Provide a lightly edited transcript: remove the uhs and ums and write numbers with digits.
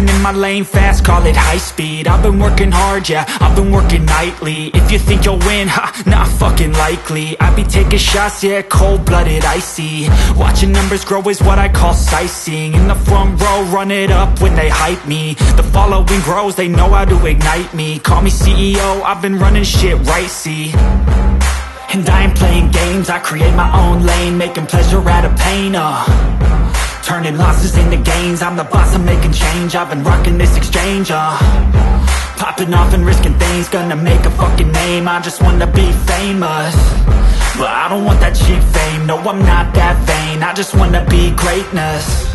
cruising in my lane fast, call it high speed. I've been working hard, yeah, I've been working nightly. If you think you'll win, ha, not fucking likely. I be taking shots, yeah, cold-blooded, icy. Watching numbers grow is what I call sightseeing. In the front row, run it up when they hype me. The following grows, they know how to ignite me. Call me CEO, I've been running shit right, see. And I ain't playing games, I create my own lane, making pleasure out of pain, turning losses into gains. I'm the boss, I'm making change. I've been rocking this exchange, popping off and risking things. Gonna make a fucking name. I just wanna be famous, but I don't want that cheap fame. No, I'm not that vain. I just wanna be greatness.